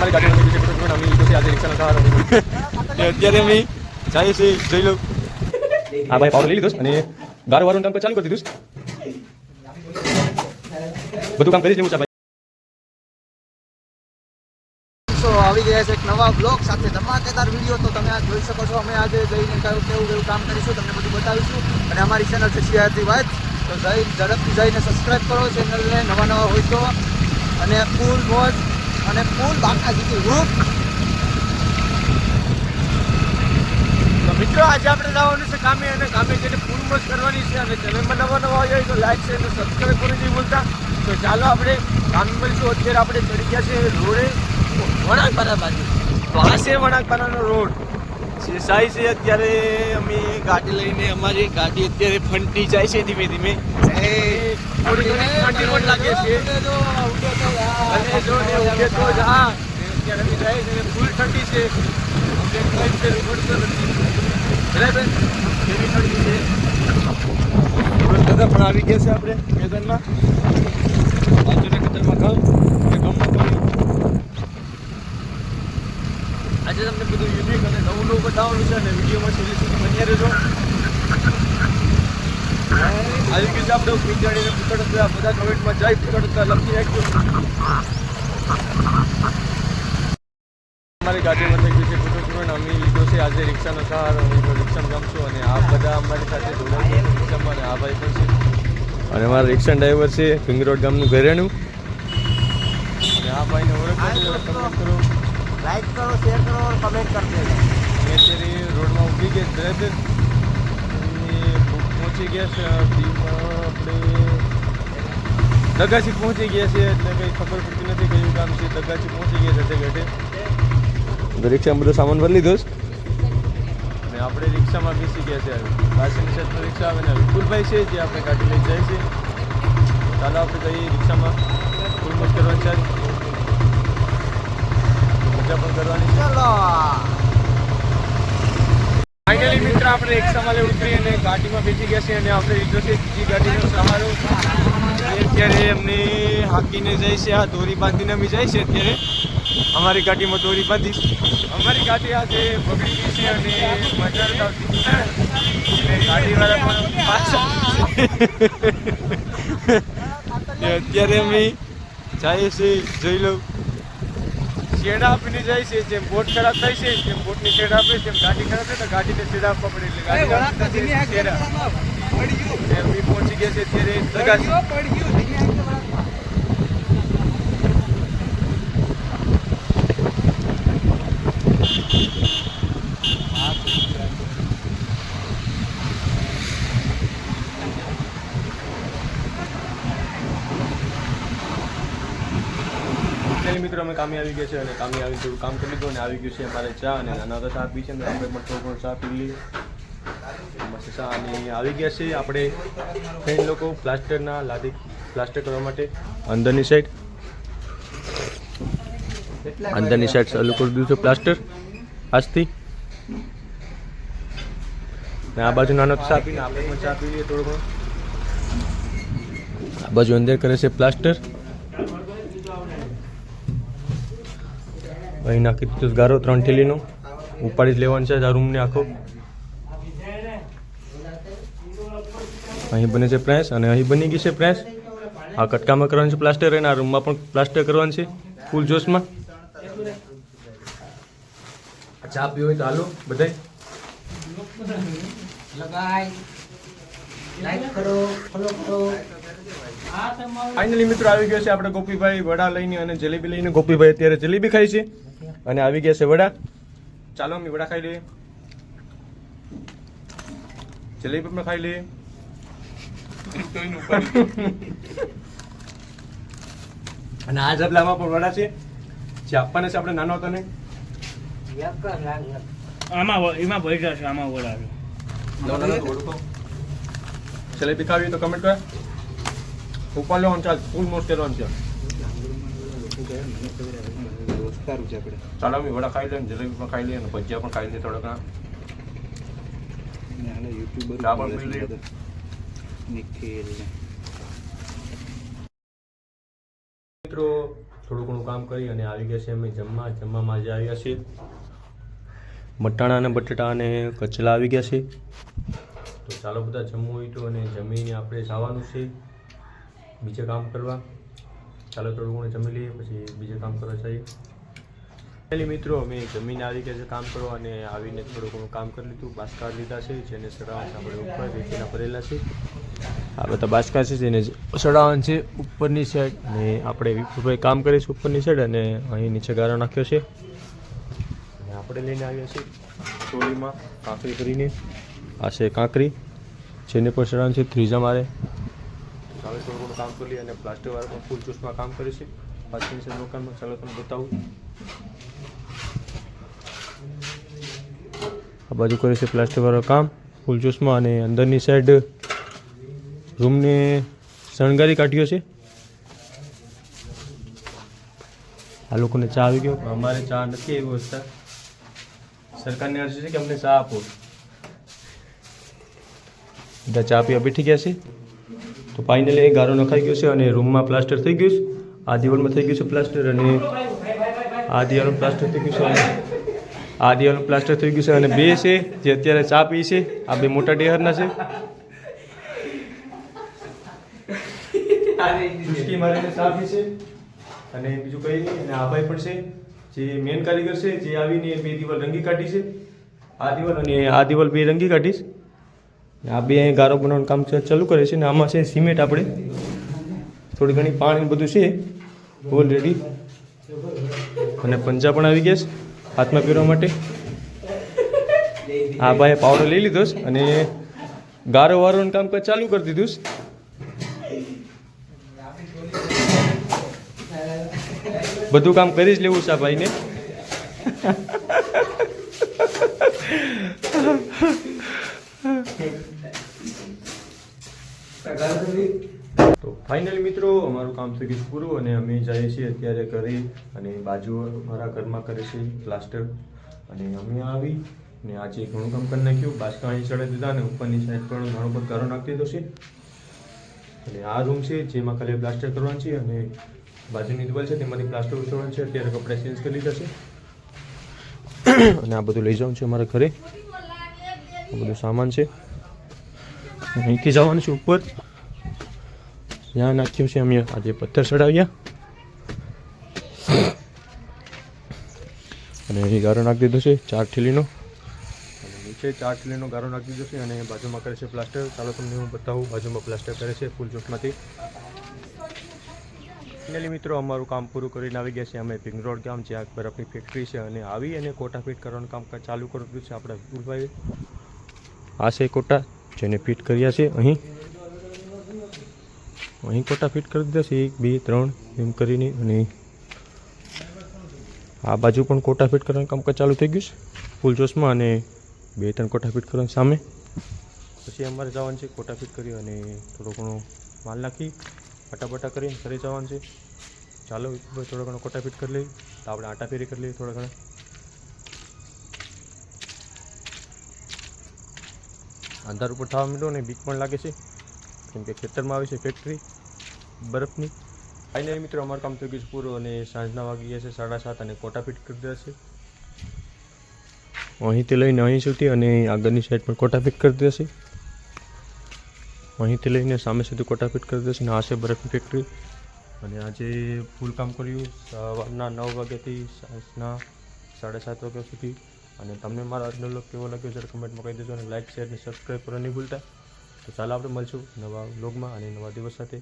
हमारी गाड़ी में पीछे कुछ हम तो से आज रिक्शा लगा रहा અત્યારે અમે જાય છે જોઈ લો આ ભાઈ પાવર લઈ લીધો અને ગારો વાળું કામ ચાલુ કરી દીધું બધું કામ કરી લેવું છે ભાઈ તો આવી ગયા છે એક નવા બ્લોગ સાથે ધમાકેદાર વિડીયો તો તમે આ જોઈ શકો છો અમે આજે જઈને કેવું કામ કરીશું તમને બધું બતાવીશું અને અમારી ચેનલ છે સીઆરટી વાઇફ તો ઝડપથી જઈને સબસ્ક્રાઈબ કરો ચેનલને નવા હોય તો અને ફૂલ મોજ અને ફૂલ બાકાજીથી રૂપ તો મિત્રો આજે આપણે જવાનું છે કામે અને કામે જઈને ફૂલ મોજ કરવાની છે અને ચેનલમાં નવા હોય તો લાઈક છે અને સબસ્ક્રાઈબ કરી નહીં ભૂલતા તો ચાલો આપણે કામે મળીશું અત્યારે આપણે ચડી ગયા છે રોડે વણાકપારા બાજુ તો આ છે વણાકપારાનો રોડ સાઈ છે અત્યારે અમે ગાડી લઈને અમારી ગાડી અત્યારે ફંટી જાય છે ધીમે ધીમે થોડી ઘણી ફંટી રોડ લાગે છે અને જો ને ઉગે તો જા અત્યારે અમે જાય છે ફૂલ ઠંડી છે બરાબર કેવી ઠંડી છે દાદા પણ આવી ગયા છે આપણે મેદાનમાં બાજુના ખેતરમાં ઘઉં કે ગમમાં આજે તમને બધું યુનિક અને નવું નવું બતાવવાનું છે અને વિડીયોમાં સુધી સુધી બન્યા રહેજો આવી રીતે આપણે વિચારીને પૂછડતા બધા કમેન્ટમાં જાય પૂછડતા લખી નાખજો અમારી ગાડીમાં થઈ ગઈ છે પૂછડું અમે લીધો છે આજે રિક્ષાનો સહારો હું રિક્ષામાં ગમશું અને આ બધા અમારી સાથે જોડાય છે રિક્ષામાં અને આ ભાઈ પણ છે અને અમારા રિક્ષા ડ્રાઈવર છે પિંગરોડ ગામનું ઘરેણું અને આ ભાઈને ઓળખ કરો लाइक करो शेयर करो और कमेंट कर देना मैं तेरी रोड में उभी गए बराबर पहुंची गया આપણે દગાથી પહોંચી ગયા છે એટલે કંઈ ખબર પડતી નથી કયું કામ છે દગાથી પહોંચી ગયા છે ઘટે રિક્ષામાં બધો સામાન ભરી લીધો અને આપણે રિક્ષામાં બેસી ગયા છે પાછળની સાઈડમાં રિક્ષા આવે ને વિપુલભાઈ છે જે આપણે ગાડી લઈ જાય છે ચાલો આપણે જઈએ રિક્ષામાં ફૂલ મોજ કરવાની છે પણ કરવાની ચાલો ફાઇનલી મિત્ર આપણે રિક્ષામાં ઉતરી અને ગાડીમાં બેસી ગયા છે અને આપણે લીધો છે બીજી ગાડીનો સહારો અત્યારે એમને હાકીને જાય છે આ દોરી બાંધીને અમે જાય છે અત્યારે અમારી ગાડીમાં દોરી બાંધી અમારી ગાડી આજે બગડી ગઈ છે અને મજા નથી આવતી ગાડીવાળા પણ પાછા અત્યારે અમે જાય છે જોઈ લઉં શેડ આપીને જાય છે જેમ બોટ ખરાબ થાય છે જેમ બોટની શેડ આપે જેમ ગાડી ખરાબ થાય તો ગાડીને શેડ આપવા પડે એટલે ગાડી પહોંચી ગયા છે અત્યારે મિત્રો અમે કામે આવી ગયા છે અને કામે આવી થોડું કામ કરી લીધું અને આવી ગયું છે અમારે ચા અને નાના ચા પી છે આપણે પણ થોડું ચા પી લઈએ મસ્ત ચા અને આવી ગયા છે આપણે ફ્રેન્ડ લોકો પ્લાસ્ટરના લાદી પ્લાસ્ટર કરવા માટે અંદરની સાઈડ ચાલુ કરી દીધું છે પ્લાસ્ટર આજથી અને આ બાજુ નાનો ચા પીને આપણે પણ ચા પી લઈએ થોડું ઘણું આ બાજુ અંદર કરે છે પ્લાસ્ટર અહીં નાખી દીધું ગારો 3 થેલીનો ઉપાડી જ લેવાનું છે આ રૂમને આખો અહીં બને છે પ્રેસ અને અહીં બની ગઈ છે પ્રેસ આ કટકામાં કરવાનું છે પ્લાસ્ટર અને આ રૂમમાં પણ પ્લાસ્ટર કરવાનું છે ફૂલ જોશમાં ચા પીવો હોય તો હાલો બધાય ફાઇનલી મિત્રો આવી ગયો છે આપણે ગોપીભાઈ વડા લઈને અને જલેબી લઈને ગોપીભાઈ અત્યારે જલેબી ખાય છે અને આવી ગયા છે વડા ચાલો અમે વડા ખાઈ લઈએ જલેબી પણ ખાઈ લઈએ અને આ જબલામાં પણ વડા છે જે આપવાના છે આપણે નાનો હતો ને એમાં ભેગા છે આમાં વડા જલેબી ખાવી તો કમેન્ટ કરો ઉપર લેવાનું ચાલ ફૂલ મોસ્ટ કરવાનું છે ચાલો અમે વડા ખાઈ લઈએ જલેબી પણ ખાઈ લઈએ અને ભજીયા પણ ખાઈ લઈએ થોડા ઘણા મિત્રો થોડું ઘણું કામ કરી અને આવી ગયા છે અમે જમવામાં આજે આવ્યા છીએ મટાણા અને બટેટા અને કચલા આવી ગયા છે. તો ચાલો બધા જમવું હોય તો અને જમીને આપણે જવાનું છે બીજે કામ કરવા. ચાલો થોડું ઘણું જમી લઈએ પછી બીજે કામ કરવા જઈએ. પહેલી મિત્રો અમે જમીને આવી ગયા છે કામ કરવા અને આવીને થોડું ઘણું કામ કરી લીધું. બાસ્કા લીધા છે જેને સડાવવાનું આપણે ઉપર રેતીના ભરેલા છે. આ બધા બાસ્કા છે જેને સડાવવાનું છે ઉપરની સાઈડ અને આપણે વિપુભાઈ કામ કરીશું ઉપરની સાઈડ અને અહીં નીચે ગારો નાખ્યો છે અને આપણે લઈને આવ્યા છીએ ચોળીમાં કાંકરી કરીને. આ છે કાંકરી જેને પણ સડાવવાનું છે ત્રીજા મારે. ચાલો થોડું ઘણું કામ કરી લઈએ અને પ્લાસ્ટિકવાળા પણ ફૂલ ચૂસમાં કામ કરીશું પાછળની સાઈડ મકાનમાં. ચાલો તમને બતાવું. આ બાજુ કરે છે પ્લાસ્ટિકવાળું કામ ફૂલ ચૂસમાં અને અંદરની સાઈડ રૂમને શણગારી કાઢ્યો છે. આ લોકોને ચા આવી ગયો અમારે ચા નથી એવી વ્યવસ્થા. સરકારની અરજી છે કે અમને ચા આપો. બધા ચા પીવા બેઠી ગયા છે. તો ફાઇનલી ગારો નખાઈ ગયો છે અને રૂમમાં પ્લાસ્ટર થઈ ગયું છે. આ દિવાલમાં થઈ ગયું છે પ્લાસ્ટર અને આ દિવાલનું પ્લાસ્ટર થઈ ગયું છે અને આ દિવાલનું પ્લાસ્ટર થઈ ગયું છે અને બે છે જે અત્યારે ચા પી છે. આ બે મોટા ડેહરના છે. ચુસ્કી મારીને ચા પી છે અને બીજું કંઈ નહીં. અને આ ભાઈ પણ છે જે મેન કારીગર છે જે આવીને બે દિવાલ રંગી કાઢી છે. આ દિવાલ અને આ દિવાલ બે રંગી કાઢીશ. આ બે અહીં ગારો બનાવવાનું કામ ચાલુ કરે છે ને આમાં છે સિમેન્ટ આપણે થોડી ઘણી પાણી બધું છે ઓલરેડી અને પંજા પણ આવી ગયા છે હાથમાં પહેરવા માટે. આ ભાઈએ પાવડર લઈ લીધો છે અને ગારો વારવાનું કામ ચાલુ કરી દીધું છે. બધું કામ કરી જ લેવું છે આ ભાઈને. તો ફાઇનલી મિત્રો અમારું કામ થઈ ગયું પૂરું અને અમે જઈએ છીએ અત્યારે ઘરે અને બાજુ મારા ઘરમાં કરે છે પ્લાસ્ટર અને અમે આવી ને આજે ઘણું કામ કરી નાખ્યું. બાસકા અહીં ચડાવી દીધા અને ઉપરની સાઈડ પણ ઘણો બધો ગારો નાખી દીધો છે અને આ રૂમ છે જેમાં ખાલી પ્લાસ્ટર કરવાનું છે અને બાજુની દિવાલ છે તેમાંથી પ્લાસ્ટર ઉછળવાનું છે. અત્યારે કપડાં ચેન્જ કરી લીધા છે અને આ બધું લઈ જવાનું છે અમારા ઘરે. આ બધું સામાન છે અહીંથી જવાનું છે ઉપર ત્યાં નાખ્યું છે. અમે આજે પથ્થર ચડાવ્યા અને અહીં ગારો નાખી દીધો છે 4 થેલીનો અને નીચે 4 થેલીનો ગારો નાખી દીધો છે અને બાજુમાં કરે છે પ્લાસ્ટર. ચાલો તમને હું બતાવું બાજુમાં પ્લાસ્ટર કરે છે ફૂલ ચોકમાંથી. ફાઇનલી મિત્રો અમારું કામ પૂરું કરીને આવી ગયા છે અમે પિંગ રોડ ગામ જ્યાં બરફની ફેક્ટરી છે અને આવી અને કોટા ફિટ કરવાનું કામ ચાલુ કરી દીધું છે આપણા વિપુલભાઈએ. આ છે કોટા જેને ફિટ કર્યા છે. અહીં કોટા ફિટ કરી દીધા છે 1 2 3 એમ કરીને અને આ બાજુ પણ કોટા ફિટ કરવાનું કામકાજ ચાલુ થઈ ગયું છે ફૂલ જોશમાં અને 2 3 કોટા ફિટ કરવાનું સામે. પછી અમારે જવાનું છે કોટા ફિટ કરી અને થોડો ઘણો માલ નાખી આટા કરીને ઘરે જવાનું છે. ચાલો થોડો ઘણો કોટા ફિટ કરી લઈએ તો આપણે આટા ફેરી કરી લઈએ થોડા ઘણા. અંધાર ઉપર થવા માંડ્યો ને બીક પણ લાગે છે કેમ કે ખેતરમાં આવી છે ફેક્ટરી બરફની. ફાઇનલી મિત્રો અમારું કામ થઈ ગયું છે પૂરું અને સાંજના વાગી ગયા છે 7:30 અને કોટા ફિટ કરી દીધા છે અહીંથી લઈને અહીં સુધી અને આગળની સાઈડ પર કોટા ફિટ કરી દીધા છે. અહીંથી લઈને સામે સુધી કોટા ફિટ કરી દીધા છે અને આ છે બરફની ફેક્ટરી. અને આજે ફૂલ કામ કર્યું સવારના 9 વાગ્યાથી સાંજના 7:30 વાગ્યા સુધી. અને તમને મારો આજનો વ્લોગ કેવો લાગ્યો જરા કમેન્ટમાં કહી દેજો અને લાઇક શેર અને સબસ્ક્રાઈબ કરવા નહીં ભૂલતા. તો ચાલો આપણે મળશું નવા વ્લોગમાં અને નવા દિવસ સાથે.